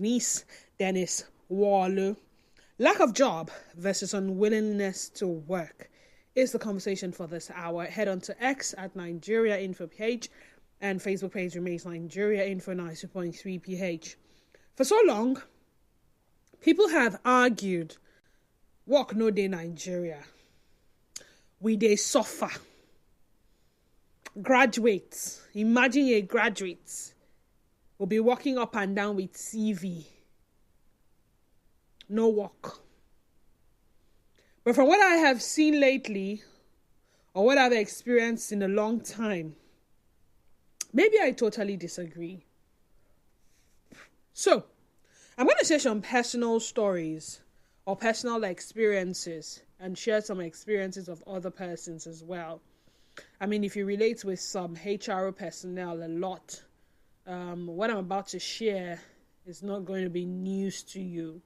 niece, Dennis Wallo. Lack of job versus unwillingness to work is the conversation for this hour. Head on to X at Nigeria Info PH, and Facebook page remains Nigeria Info 90.3 PH. For so long, people have argued, work no day Nigeria. We dey suffer. Graduates, imagine a graduate will be walking up and down with CV. No work. But from what I have seen lately, or what I've experienced in a long time, maybe I totally disagree. So, I'm going to share some personal stories or personal experiences and share some experiences of other persons as well. I mean, if you relate with some HRO personnel a lot, what I'm about to share is not going to be news to you.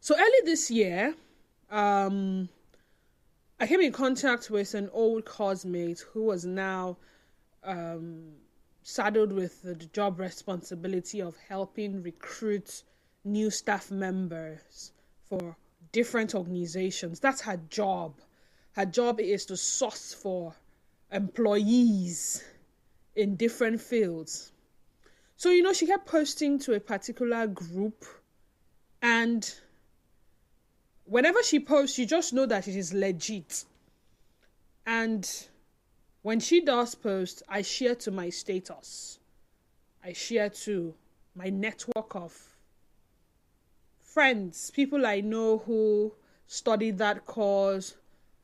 So early this year, I came in contact with an old cosmate who was now saddled with the job responsibility of helping recruit new staff members for different organizations. That's her job. Her job is to source for employees in different fields. So, she kept posting to a particular group, and whenever she posts, you just know that it is legit. And when she does post, I share to my status. I share to my network of friends, people I know who studied that course,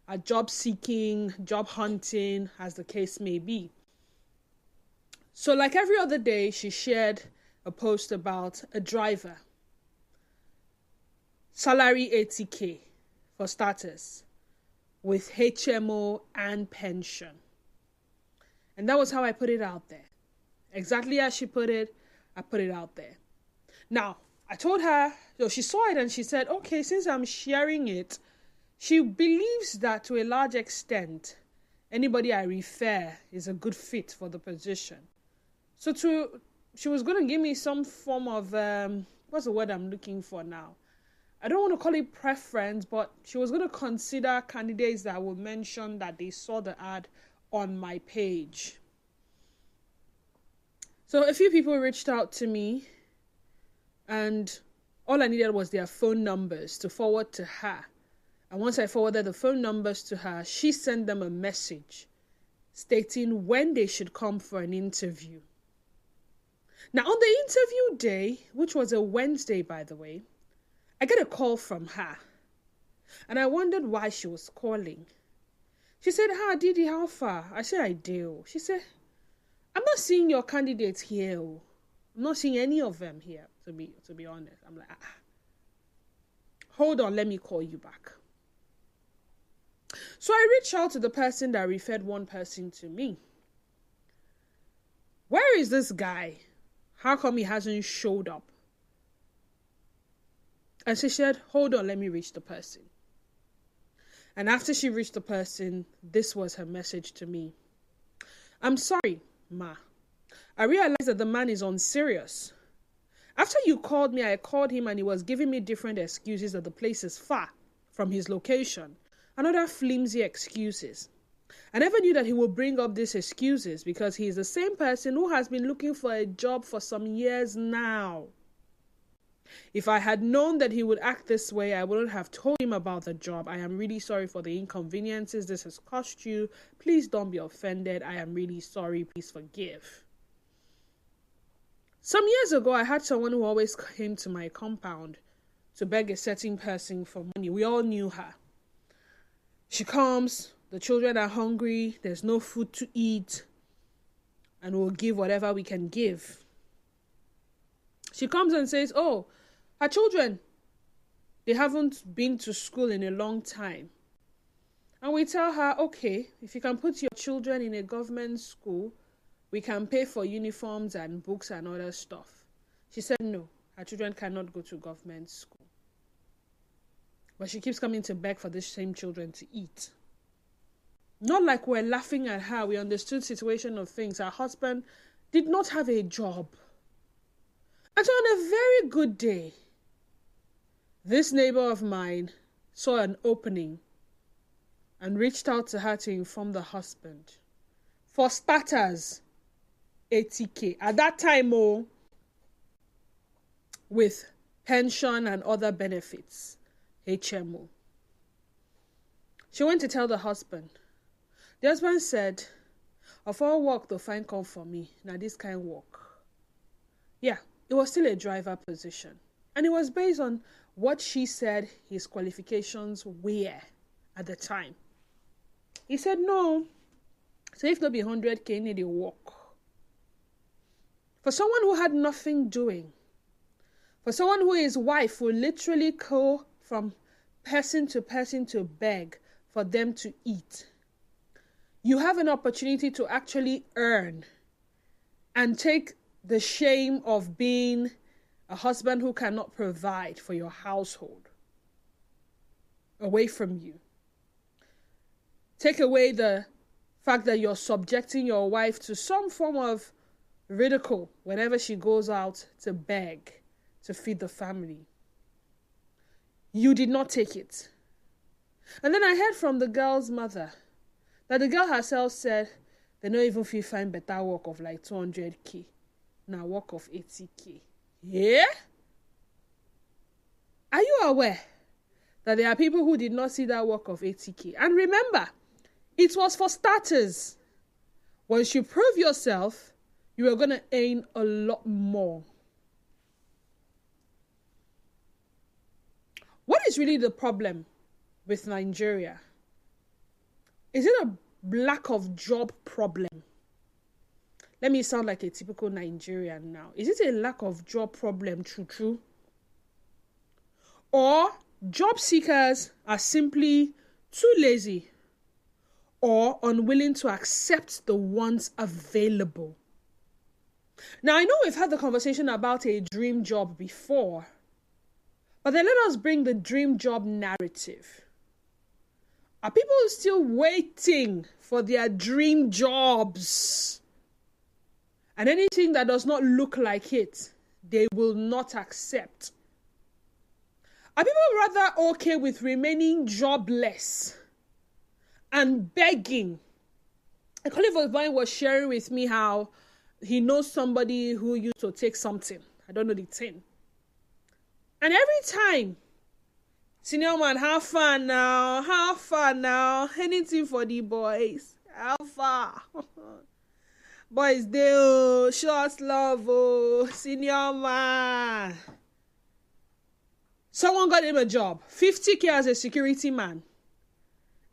are job seeking, job hunting, as the case may be. So like every other day, she shared a post about a driver. Salary 80K for starters, with HMO and pension. And that was how I put it out there. Exactly as she put it, I put it out there. Now, I told her, so she saw it and she said, okay, since I'm sharing it, she believes that to a large extent, anybody I refer is a good fit for the position. So she was going to give me some form of, what's the word I'm looking for now? I don't want to call it preference, but she was going to consider candidates that will mention that they saw the ad on my page. So a few people reached out to me, and all I needed was their phone numbers to forward to her. And once I forwarded the phone numbers to her, she sent them a message stating when they should come for an interview. Now, on the interview day, which was a Wednesday, by the way, I get a call from her. And I wondered why she was calling. She said, "Hi, Didi, how far?" I said, "I do." She said, "I'm not seeing your candidates here. I'm not seeing any of them here, to be honest." I'm like, hold on, let me call you back. So I reached out to the person that referred one person to me. Where is this guy? How come he hasn't showed up? And she said, hold on, let me reach the person. And after she reached the person, this was her message to me. "I'm sorry, Ma. I realized that the man is unserious. After you called me, I called him and he was giving me different excuses that the place is far from his location and other flimsy excuses. I never knew that he would bring up these excuses because he is the same person who has been looking for a job for some years now. If I had known that he would act this way, I wouldn't have told him about the job. I am really sorry for the inconveniences this has cost you. Please don't be offended. I am really sorry. Please forgive." Some years ago, I had someone who always came to my compound to beg a certain person for money. We all knew her. She comes, the children are hungry, there's no food to eat, and we'll give whatever we can give. She comes and says, oh, her children, they haven't been to school in a long time. And we tell her, okay, if you can put your children in a government school, we can pay for uniforms and books and other stuff. She said no, her children cannot go to government school. But she keeps coming to beg for these same children to eat. Not like we're laughing at her. We understood the situation of things. Her husband did not have a job. And so on a very good day, this neighbor of mine saw an opening and reached out to her to inform the husband. For starters, 80K. At that time, with pension and other benefits, HMO. She went to tell the husband. The husband said, of all work to find come for me, now this kind of work. Yeah, it was still a driver position. And it was based on what she said his qualifications were at the time. He said, no. So if not be 100K, need a work. For someone who had nothing doing, for someone who his wife will literally go from person to beg for them to eat, you have an opportunity to actually earn and take the shame of being a husband who cannot provide for your household away from you. Take away the fact that you're subjecting your wife to some form of ridicule whenever she goes out to beg to feed the family. You did not take it. And then I heard from the girl's mother that the girl herself said they don't even feel find better work of like 200K. Now work of 80K. Yeah? Are you aware that there are people who did not see that work of 80K? And remember, it was for starters. Once you prove yourself, you are going to earn a lot more. What is really the problem with Nigeria? Is it a lack of job problem? Let me sound like a typical Nigerian now. Is it a lack of job problem, true? Or job seekers are simply too lazy or unwilling to accept the ones available? Now, I know we've had the conversation about a dream job before, but then let us bring the dream job narrative. Are people still waiting for their dream jobs? And anything that does not look like it, they will not accept. Are people rather okay with remaining jobless and begging? A colleague of mine was sharing with me how he knows somebody who used to take something. I don't know the thing. And every time, senior man, have fun now, anything for the boys, how far? Boys, they show us love, senior man. Someone got him a job, 50K as a security man.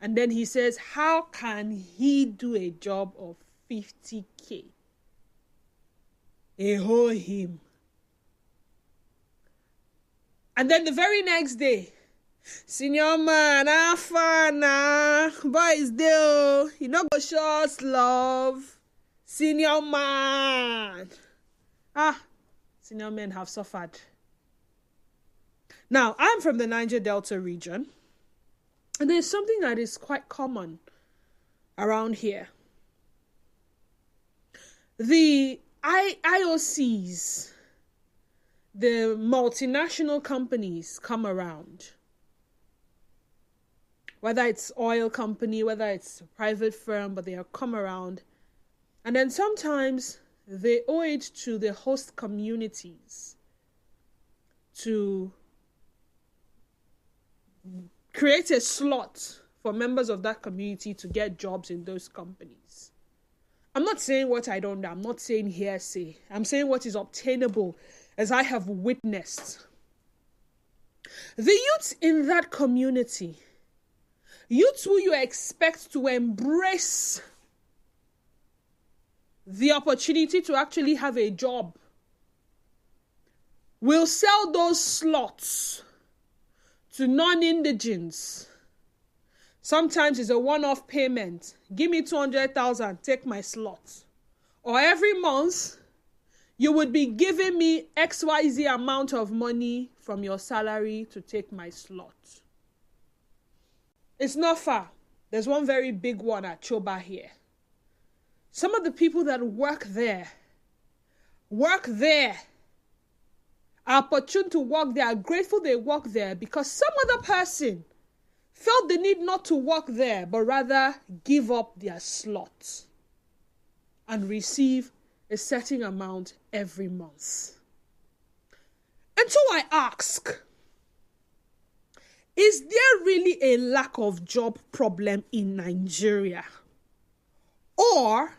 And then he says, how can he do a job of 50K? Him. And then the very next day, senior man, have fun now. Boys, they you know go show us love. Senior man. Senior men have suffered. Now, I'm from the Niger Delta region, and there's something that is quite common around here. The IOCs, the multinational companies come around. Whether it's oil company, whether it's a private firm, but they have come around. And then sometimes they owe it to the host communities to create a slot for members of that community to get jobs in those companies. I'm not saying what I don't know. I'm not saying hearsay. I'm saying what is obtainable as I have witnessed. The youths in that community, youths who you expect to embrace the opportunity to actually have a job, will sell those slots to non-indigents. Sometimes it's a one-off payment. Give me 200,000, take my slot. Or every month, you would be giving me XYZ amount of money from your salary to take my slot. It's not far. There's one very big one at Choba here. Some of the people that work there are opportune to work there, are grateful they work there because some other person felt the need not to work there, but rather give up their slot and receive a certain amount every month. And so I ask, is there really a lack of job problem in Nigeria? Or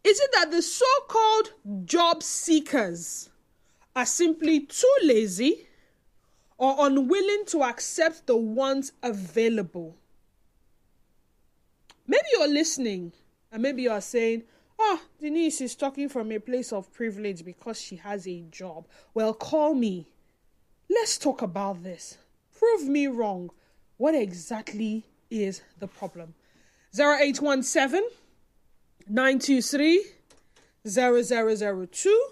is it that the so-called job seekers are simply too lazy or unwilling to accept the ones available? Maybe you're listening and maybe you're saying, Denise is talking from a place of privilege because she has a job. Well, call me. Let's talk about this. Prove me wrong. What exactly is the problem? 0817 923 0002.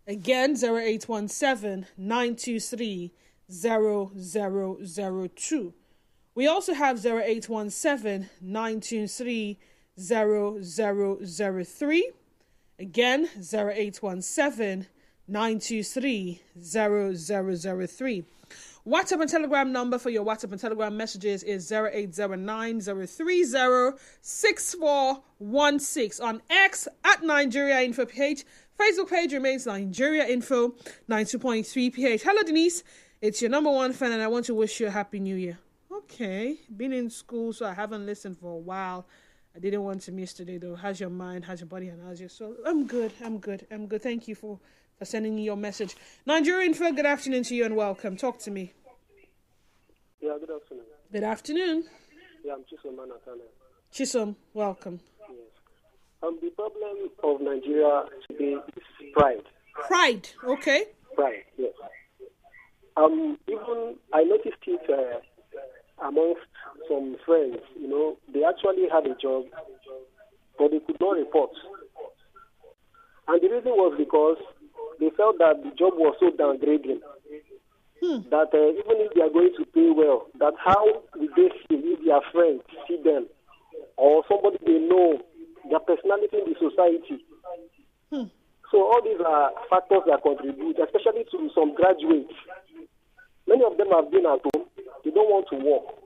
Again, 0817 923 0002. We also have 0817 923 0003. Again, 0817 923 0003. WhatsApp and Telegram number for your WhatsApp and Telegram messages is 0809-030-6416. On X at Nigeria Info PH. Facebook page remains Nigeria Info 92.3 PH. Hello, Denise. It's your number one fan and I want to wish you a happy new year. Okay. Been in school, so I haven't listened for a while. I didn't want to miss today, though. How's your mind? How's your body? And how's your soul? I'm good. Thank you for sending me your message. Nigeria Info, good afternoon to you and welcome. Talk to me. Yeah, good afternoon. Good afternoon. Yeah, I'm Chisom Manatana. Chisom, welcome. Yes. The problem of Nigeria today is pride. Pride, okay. Pride, yes. Even I noticed it amongst some friends, they actually had a job, but they could not report. And the reason was because they felt that the job was so downgrading that even if they are going to pay well, that how will they feel if their friends see them or somebody they know, their personality in the society. So all these are factors that contribute, especially to some graduates. Many of them have been at home. They don't want to work.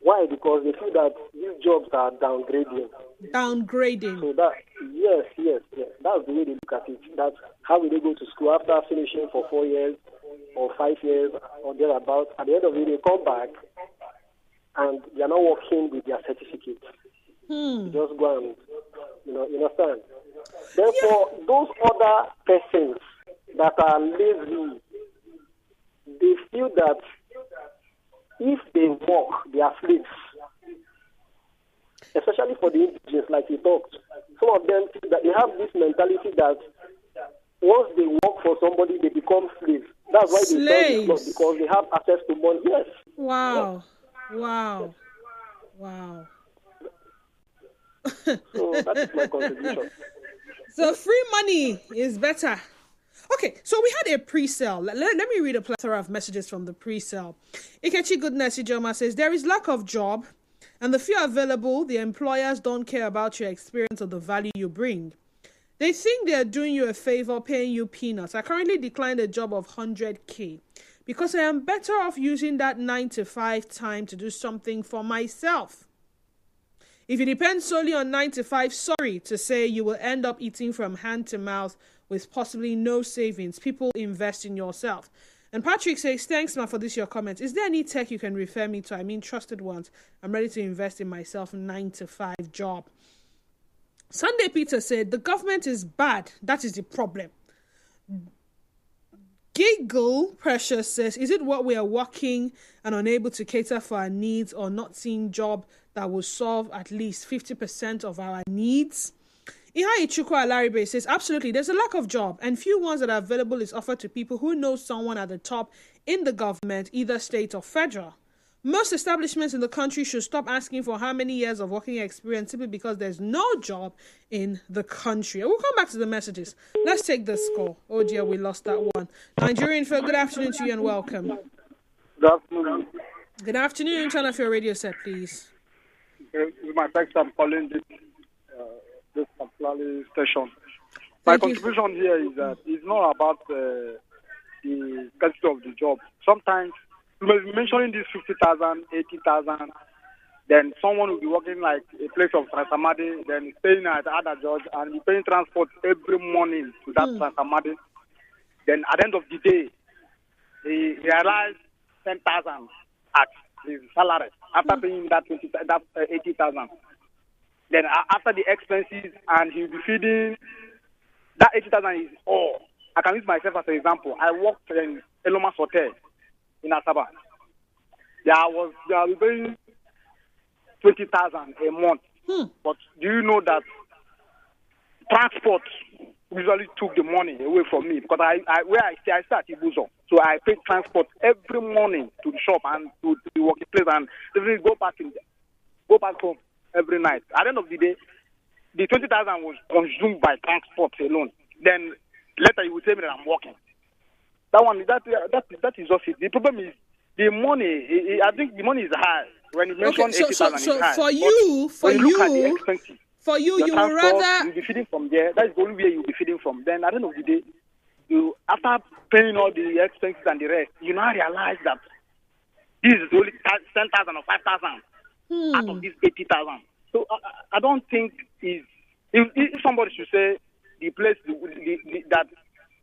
Why? Because they feel that these jobs are downgrading. Downgrading. So that, yes. That's the way they look at it. That how will they go to school after finishing for 4 years or 5 years or thereabouts? At the end of the day, they come back and they are not working with their certificate. They just go and, you understand. Therefore, those other persons that are lazy, they feel that if they work, they are slaves. Especially for the indigenous, like you talked. Some of them feel that they have this mentality that once they work for somebody, they become slaves. That's why they sell the clothes, because they have access to money. Yes. Wow. Yes. Wow. So that is my contribution. So free money is better. Okay, so we had a pre-sale. Let me read a plethora of messages from the pre-sale. Ikechi Goodness Ijoma says, there is lack of job and the few available, the employers don't care about your experience or the value you bring. They think they are doing you a favor, paying you peanuts. I currently declined a job of 100K because I am better off using that 9 to 5 time to do something for myself. If you depend solely on 9 to 5, sorry to say you will end up eating from hand to mouth with possibly no savings. People invest in yourself. And Patrick says, thanks, ma, for this, your comment. Is there any tech you can refer me to? I mean, trusted ones. I'm ready to invest in myself, 9 to 5 job. Sunday Peter said, the government is bad. That is the problem. Giggle Precious says, is it what we are working and unable to cater for our needs or not seeing job that will solve at least 50% of our needs? Ihai Chukwu Alaribe says, absolutely, there's a lack of job and few ones that are available is offered to people who know someone at the top in the government, either state or federal. Most establishments in the country should stop asking for how many years of working experience simply because there's no job in the country. We'll come back to the messages. Let's take this call. Oh dear, we lost that one. Nigerian Info, good afternoon to you and welcome. Good afternoon. Good afternoon. Turn off your radio set, please. It's my first time calling this particular station. My Thank you. contribution here is that it's not about the scarcity of the job. Sometimes you may be mentioning this 50,000, 80,000. Then someone will be working like a place of Transamadi, then staying at other judge and be paying transport every morning to that Transamadi. Then at the end of the day, he realized 10,000 at his salary after paying that 80,000. Then after the expenses, and he'll be feeding that 80,000 is all. I can use myself as an example. I worked in Elomas Hotel in Asaba. I was paying 20,000 a month. But do you know that transport usually took the money away from me, because I stay at Ibuzo. So I pay transport every morning to the shop and to the working place, and then go back home every night. At the end of the day, the 20,000 was consumed by transport alone. Then later you will tell me that I'm working. That is just it. The problem is the money. I think the money is high. When you mention 80,000, so is high. for you, look at the expenses, you would rather you'll be feeding from there. That's the only way you'll be feeding from. Then at the end of the day, you, after paying all the expenses and the rest, you now realize that this is only 10,000 or 5,000 out of this 80,000. So I don't think if somebody should say the place that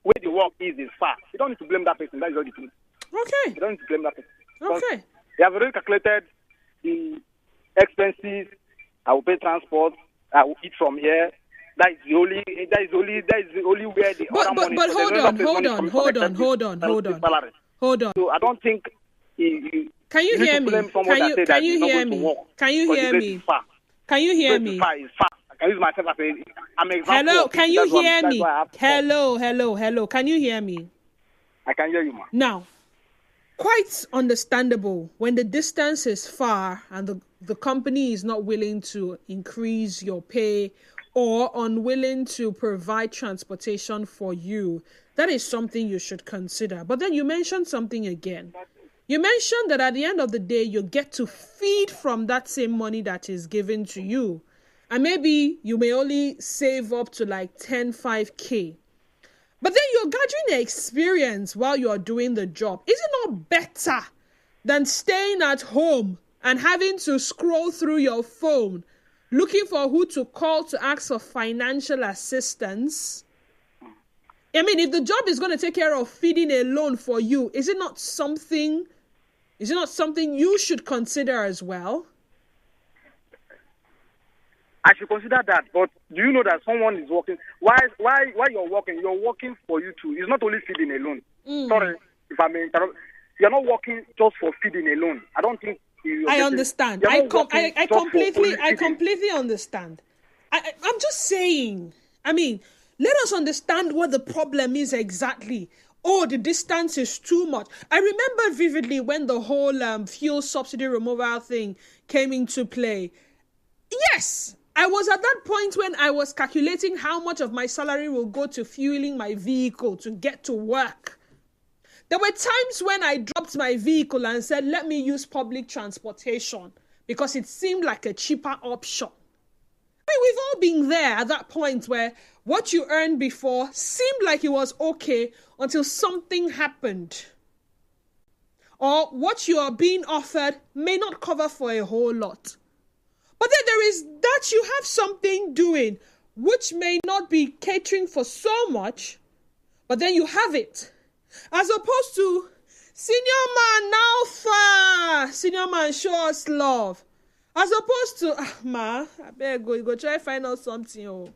where the work is far, you don't need to blame that person. That is all the truth. Okay. You don't need to blame that person. Okay. They have already calculated the expenses. I will pay transport. I will eat from here. That is the only where the other money. But hold on. So I don't think. Can you hear me? Can you hear me? Can you hear me? Can you hear me? It's far. I can use myself as an example. Hello, can you hear me? Hello. Can you hear me? I can hear you, ma. Now, quite understandable when the distance is far and the company is not willing to increase your pay or unwilling to provide transportation for you. That is something you should consider. But then you mentioned something again. You mentioned that at the end of the day, you get to feed from that same money that is given to you. And maybe you may only save up to like 5K. But then you're gathering experience while you're doing the job. Is it not better than staying at home and having to scroll through your phone, looking for who to call to ask for financial assistance? I mean, if the job is going to take care of feeding alone for you, is it not something you should consider as well? I should consider that, but do you know that someone is working? Why you're working? You're working for you too. It's not only feeding alone. Sorry if I may interrupt. You're not working just for feeding alone. I don't think I understand. I completely understand. I'm just saying. I mean, let us understand what the problem is exactly. Oh, the distance is too much. I remember vividly when the whole fuel subsidy removal thing came into play. Yes, I was at that point when I was calculating how much of my salary will go to fueling my vehicle to get to work. There were times when I dropped my vehicle and said, let me use public transportation because it seemed like a cheaper option. I mean, we've all been there at that point where what you earned before seemed like it was okay until something happened. Or what you are being offered may not cover for a whole lot. But then there is that you have something doing which may not be catering for so much, but then you have it. As opposed to, senior man, now far. Senior man, show us love. As opposed to, I better go try find out something. Oh.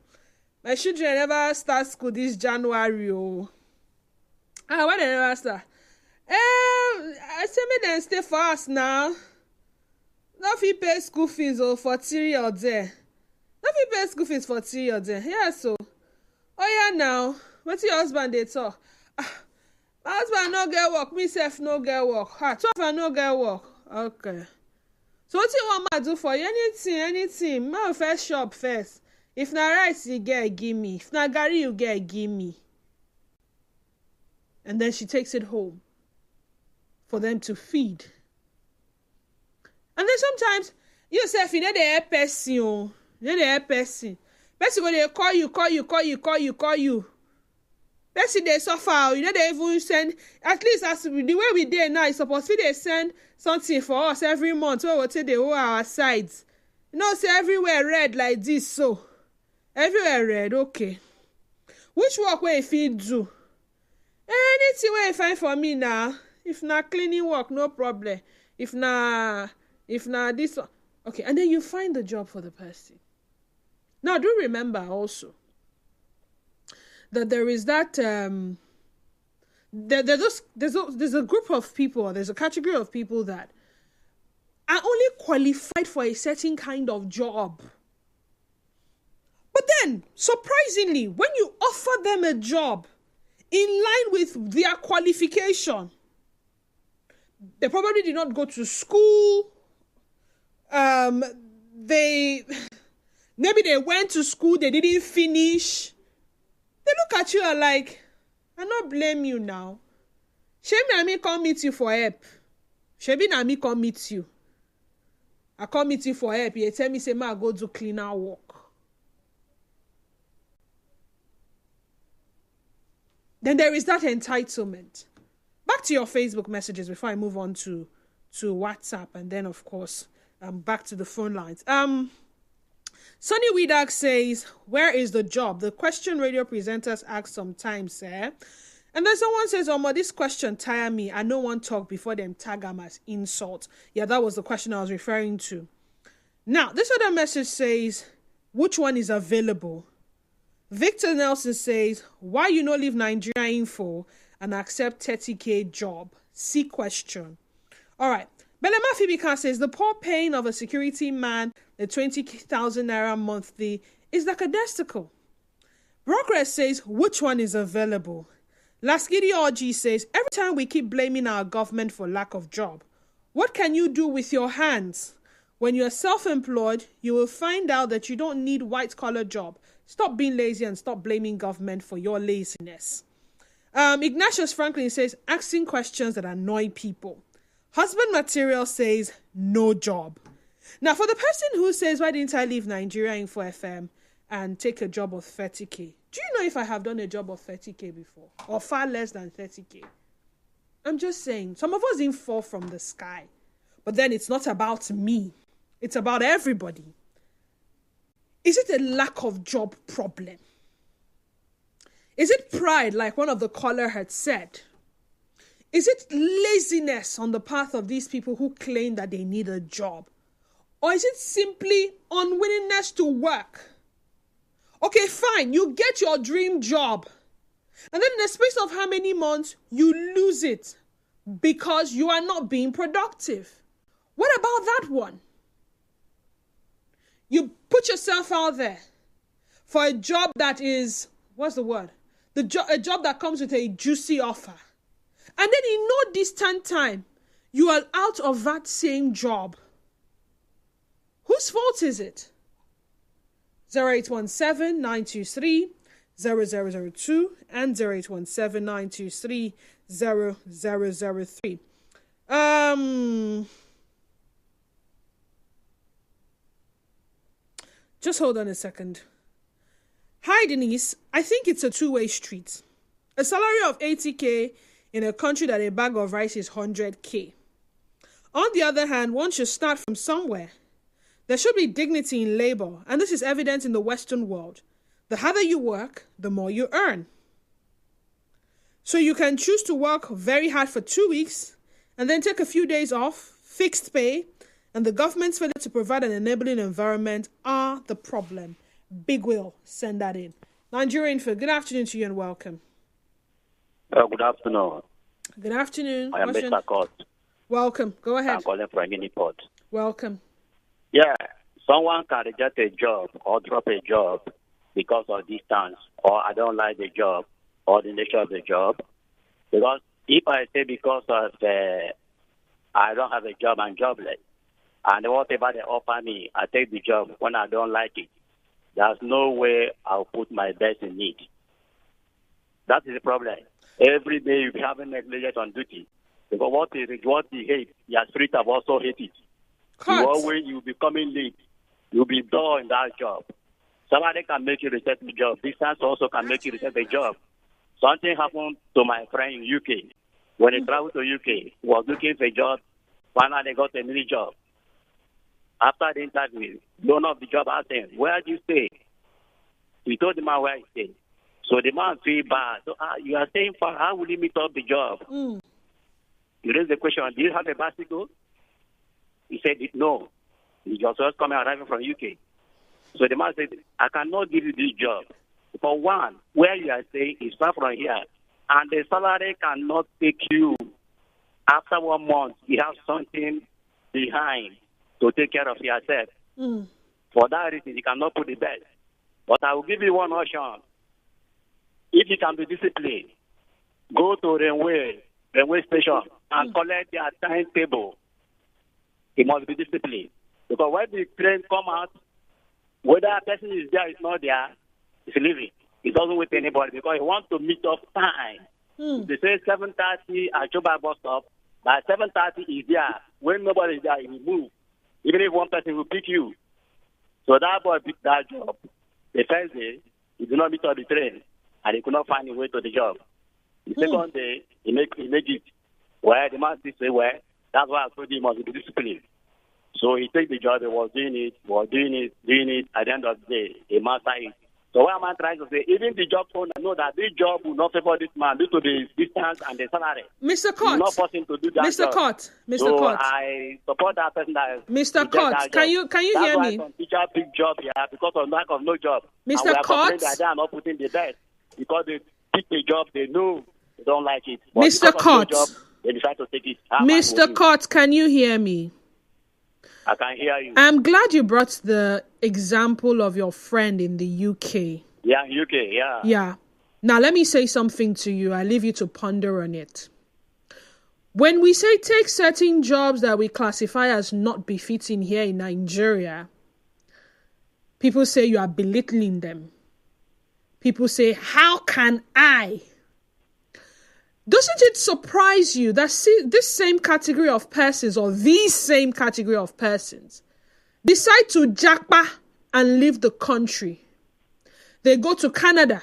My children never start school this January. Oh. Why they never start? I say me then stay fast now. Not fit pay school fees for 3 years there. Not fit pay school fees for 3 years there. Yeah, so. Oh yeah, now. What's your husband they talk? My husband no get work. Myself no get work. 12 no get work. Okay. So what you want me to do for you? Anything. My first shop first. If na rice you get, give me. If na garri you get, give me. And then she takes it home for them to feed. And then sometimes yourself, you know the person. Basically, they call you. Let's see they suffer. You know, they even send, at least as the way we did now, it's supposed to be they send something for us every month. So we'll take the whole our sides. You know, say everywhere red like this, so. Everywhere red, okay. Which work will if you do? Anything where you find for me now. If not cleaning work, no problem. If not this one. Okay, and then you find the job for the person. Now, do remember also that there is that there's a group of people, there's a category of people that are only qualified for a certain kind of job. But then, surprisingly, when you offer them a job in line with their qualification, they probably did not go to school. Maybe they went to school, they didn't finish. They look at you and like, I not blame you now. Shebi na me come meet you for help. Shebi na me come meet you. I come meet you for help. You tell me say ma go do cleaner work. Then there is that entitlement. Back to your Facebook messages before I move on to WhatsApp, and then of course back to the phone lines. Sonny Weedak says, where is the job? The question radio presenters ask sometimes, eh? And then someone says, this question tire me. I no one talk before them tag them as insult. Yeah, that was the question I was referring to. Now, this other message says, which one is available? Victor Nelson says, why you no leave Nigeria info and accept 30K job? See question. All right. Belema Fibika says, the poor pain of a security man, the 20,000 naira monthly, is lackadaisical. Progress says, which one is available? Laskidi Orji says, every time we keep blaming our government for lack of job, what can you do with your hands? When you're self-employed, you will find out that you don't need white-collar job. Stop being lazy and stop blaming government for your laziness. Ignatius Franklin says, asking questions that annoy people. Husband Material says, no job. Now, for the person who says, why didn't I leave Nigeria Info FM and take a job of 30K? Do you know if I have done a job of 30K before? Or far less than 30K? I'm just saying, some of us didn't fall from the sky. But then it's not about me. It's about everybody. Is it a lack of job problem? Is it pride, like one of the caller had said? Is it laziness on the part of these people who claim that they need a job? Or is it simply unwillingness to work? Okay, fine, you get your dream job. And then in the space of how many months, you lose it because you are not being productive. What about that one? You put yourself out there for a job that is, what's the word? A job that comes with a juicy offer. And then in no distant time, you are out of that same job. Whose fault is it? 0817-923-0002 and 0817-923-0003. Just hold on a second. Hi, Denise. I think it's a two-way street. A salary of 80K in a country that a bag of rice is 100K. On the other hand, one should start from somewhere. There should be dignity in labor, and this is evident in the Western world. The harder you work, the more you earn. So you can choose to work very hard for 2 weeks and then take a few days off, fixed pay, and the government's failure to provide an enabling environment are the problem. Big Will, send that in. Nigerian Info, good afternoon to you and welcome. Good afternoon. Good afternoon. I am Mr. Court. Welcome. Go ahead. I'm calling from Uniport. Welcome. Yeah, someone can reject a job or drop a job because of distance, or I don't like the job, or the nature of the job. Because if I say because of I don't have a job, I'm jobless, and whatever they offer me, I take the job when I don't like it. There's no way I'll put my best in it. That is the problem. Every day you have a negligence on duty. Because what he hates, your street have also hate it. You'll be coming late. You'll be dull in that job. Somebody can make you reset the job. Distance also can make you reset the job. Something happened to my friend in UK. When he traveled to UK, he was looking for a job. Finally, they got a mini job. After the interview, the owner of the job asked him, "Where do you stay?" He told the man where he stayed. So the man feel bad. So, you are staying far. How will you meet up the job? He raised the question, "Do you have a bicycle?" He said, "No." He was just coming arriving from UK. So the man said, "I cannot give you this job. For one, where you are staying is far from here. And the salary cannot take you. After 1 month, you have something behind to take care of yourself. For that reason, you cannot put the best. But I will give you one option. If you can be disciplined, go to railway station and collect their timetable. It must be disciplined. Because when the train come out, whether a person is there or is not there, he's leaving. He doesn't wait anybody because he wants to meet up time. They say 7:30 at Choba bus stop. By 7:30 he's there. When nobody is there, he will move. Even if one person will pick you. So that boy picked that job. The first day, he did not meet up the train, and he could not find a way to the job. The second day, he make it. Well, the man said, "Well, that's why I told you he must be disciplined." So he take the job, he was doing it. At the end of the day, he mastered it. So what am I trying to say? Even the job owner know that this job will not favor this man due to the distance and the salary. Mr. Cott, not force him to do that Mr. job. Cott, Mr. So Cott. I support that person that Mr. Cott, can you hear me? That's why some teacher pick job here because of lack of no job. Mr. Cott, that they are not putting the best because they pick the job they know they don't like it. But Mr. Cott, no job, they decide to take it. Mr. Cott, can you hear me? I can hear you. I'm glad you brought the example of your friend in the UK. Yeah, UK, yeah. Yeah. Now, let me say something to you. I leave you to ponder on it. When we say take certain jobs that we classify as not befitting here in Nigeria, people say you are belittling them. People say, how can I? Doesn't it surprise you that this same category of persons or these same category of persons decide to japa and leave the country? They go to Canada.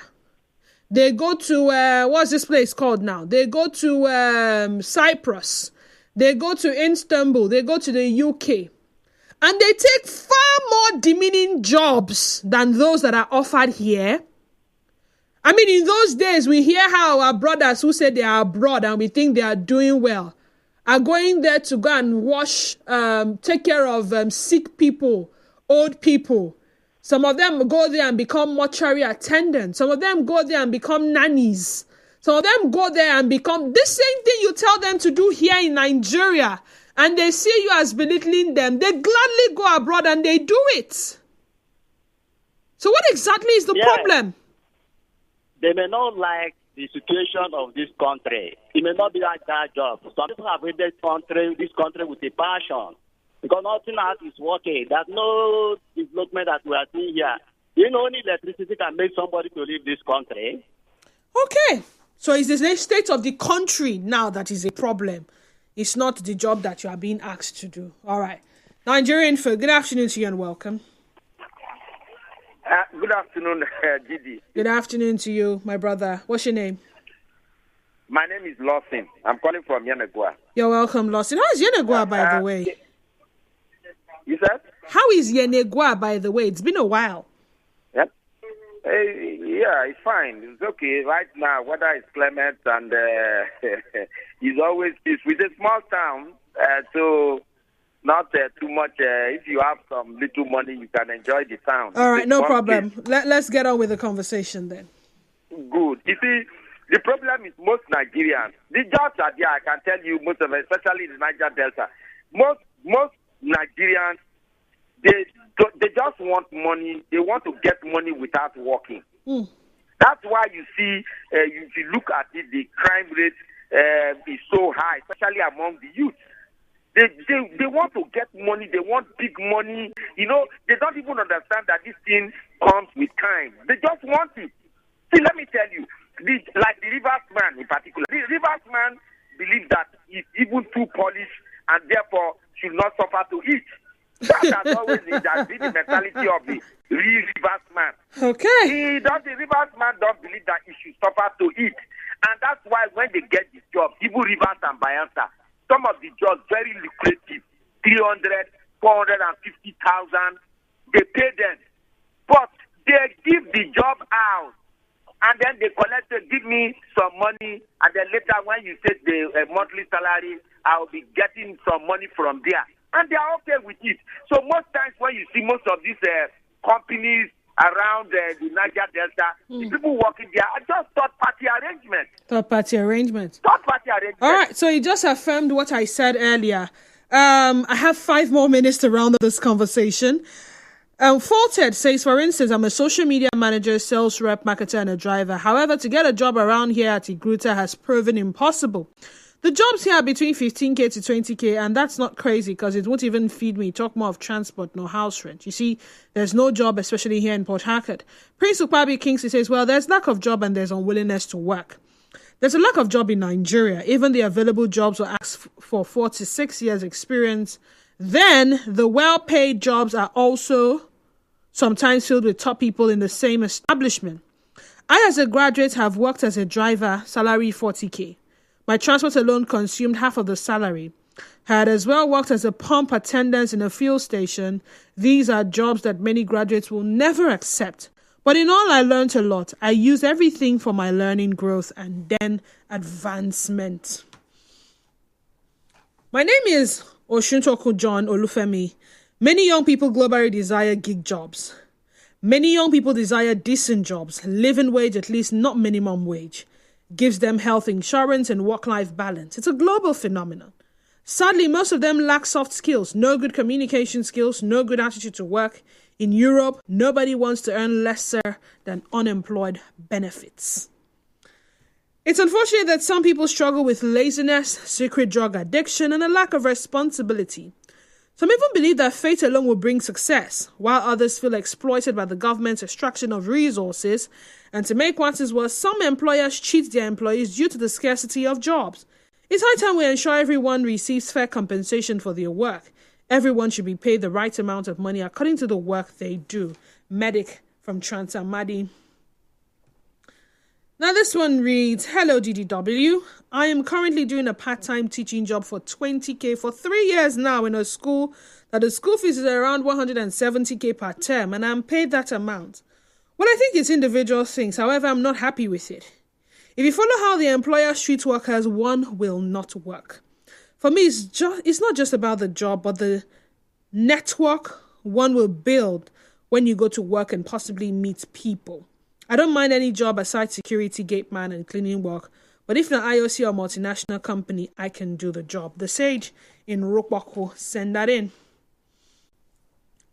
They go to, what's this place called now? They go to Cyprus. They go to Istanbul. They go to the UK. And they take far more demeaning jobs than those that are offered here. I mean, in those days, we hear how our brothers who say they are abroad and we think they are doing well are going there to go and wash, take care of sick people, old people. Some of them go there and become mortuary attendants. Some of them go there and become nannies. Some of them go there and become the same thing you tell them to do here in Nigeria. And they see you as belittling them. They gladly go abroad and they do it. So what exactly is the problem? They may not like the situation of this country. It may not be like that job. Some people have made this country with a passion. Because nothing else is working. There's no development that we are seeing here. Only electricity can make somebody to leave this country. Okay. So it's the state of the country now that is a problem. It's not the job that you are being asked to do. All right. Nigerian folk, good afternoon to you and welcome. Good afternoon, Gidi. Good afternoon to you, my brother. What's your name? My name is Lawson. I'm calling from Yenegua. You're welcome, Lawson. How is Yenegua, by the way? You said? How is Yenegua, by the way? It's been a while. Yep. Yeah, it's fine. It's okay. Right now, weather is clement and it's always peace. With a small town, so not too much. If you have some little money, you can enjoy the town. All right, no problem. Let's get on with the conversation then. Good. You see, the problem is most Nigerians. The jobs are there. I can tell you most of it, especially in the Niger Delta. Most Nigerians, they just want money. They want to get money without working. That's why you see, if you look at it, the crime rate is so high, especially among the youth. They want to get money. They want big money. They don't even understand that this thing comes with time. They just want it. See, let me tell you, like the Rivers man in particular. The Rivers man believes that he's even too polished and therefore should not suffer to eat. That has always been the mentality of the real Rivers man. Okay. The Rivers man don't believe that he should suffer to eat. And that's why when they get the job, even Rivers and Bayelsa, some of the jobs very lucrative, 300, 450,000, they pay them. But they give the job out. And then they give me some money, and then later when you take the monthly salary, I'll be getting some money from there. And they are okay with it. So most times when you see most of these companies around the Niger Delta, the people working there are just third-party arrangements. Third-party arrangements. Third-party arrangements. All right, so you just affirmed what I said earlier. I have 5 more minutes to round up this conversation. Faulted says, for instance, I'm a social media manager, sales rep, marketer, and a driver. However, to get a job around here at Igruta has proven impossible. The jobs here are between 15K to 20K, and that's not crazy because it won't even feed me. Talk more of transport, no house rent. You see, there's no job, especially here in Port Harcourt. Prince Ukpabi Kingsley says, well, there's lack of job and there's unwillingness to work. There's a lack of job in Nigeria. Even the available jobs will ask for 4 to 6 years experience. Then the well-paid jobs are also sometimes filled with top people in the same establishment. I, as a graduate, have worked as a driver, salary 40K. My transport alone consumed half of the salary. Had as well worked as a pump attendant in a fuel station. These are jobs that many graduates will never accept. But in all, I learned a lot. I used everything for my learning growth and then advancement. My name is Oshuntoku John Olufemi. Many young people globally desire gig jobs. Many young people desire decent jobs, living wage at least, not minimum wage. Gives them health insurance and work-life balance. It's a global phenomenon. Sadly, most of them lack soft skills, no good communication skills, no good attitude to work. In Europe, nobody wants to earn lesser than unemployed benefits. It's unfortunate that some people struggle with laziness, secret drug addiction, and a lack of responsibility. Some even believe that fate alone will bring success, while others feel exploited by the government's extraction of resources. And to make matters worse, some employers cheat their employees due to the scarcity of jobs. It's high time we ensure everyone receives fair compensation for their work. Everyone should be paid the right amount of money according to the work they do. Medic from Transamadi. Now this one reads, hello DDW. I am currently doing a part-time teaching job for 20K for 3 years now in a school that the school fees is around 170K per term, and I'm paid that amount. Well, I think it's individual things. However, I'm not happy with it. If you follow how the employer treats workers, one will not work. For me, it's not just about the job, but the network one will build when you go to work and possibly meet people. I don't mind any job aside security, gate man, and cleaning work. But if an IOC or multinational company, I can do the job. The Sage in Rokbako, send that in.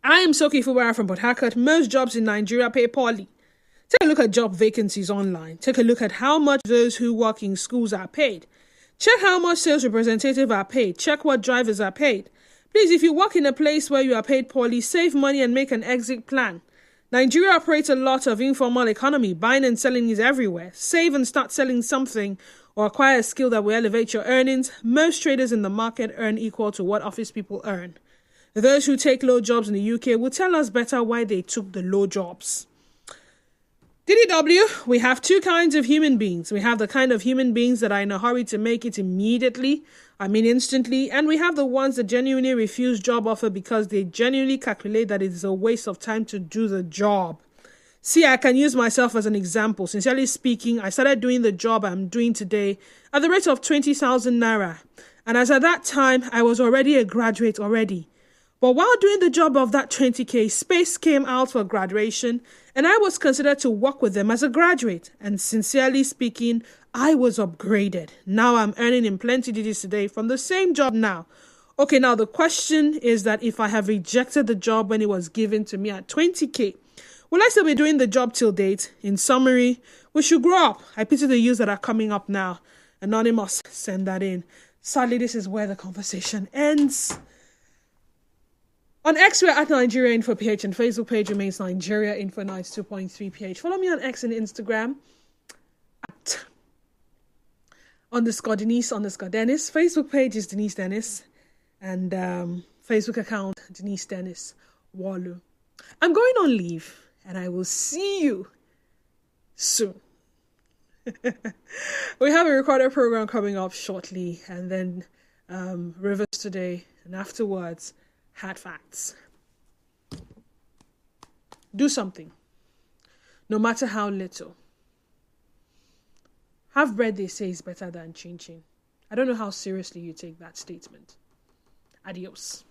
I am Soki Fubara from Port Harcourt. Most jobs in Nigeria pay poorly. Take a look at job vacancies online. Take a look at how much those who work in schools are paid. Check how much sales representatives are paid. Check what drivers are paid. Please, if you work in a place where you are paid poorly, save money and make an exit plan. Nigeria operates a lot of informal economy. Buying and selling is everywhere. Save and start selling something or acquire a skill that will elevate your earnings. Most traders in the market earn equal to what office people earn. Those who take low jobs in the UK will tell us better why they took the low jobs. DDW, we have 2 kinds of human beings. We have the kind of human beings that are in a hurry to make it immediately, instantly, and we have the ones that genuinely refuse job offer because they genuinely calculate that it is a waste of time to do the job. See, I can use myself as an example. Sincerely speaking, I started doing the job I'm doing today at the rate of 20,000 naira. And as at that time, I was already a graduate already. But while doing the job of that 20K, space came out for graduation, and I was considered to work with them as a graduate. And sincerely speaking, I was upgraded. Now I'm earning in plenty digits today from the same job now. Okay, now the question is that if I have rejected the job when it was given to me at 20K, will I still be doing the job till date? In summary, we should grow up. I pity the youths that are coming up now. Anonymous, send that in. Sadly, this is where the conversation ends. On X, we're at Nigeria Info PH, and Facebook page remains Nigeria Info 92.3 PH. Follow me on X and Instagram at _Denise. Facebook page is Denise Dennis, and Facebook account Denise Dennis Walu. I'm going on leave and I will see you soon. We have a recorded program coming up shortly, and then Rivers Today, and afterwards, Hard Facts. Do something, no matter how little. Have bread, they say, is better than chin chin. I don't know how seriously you take that statement. Adios.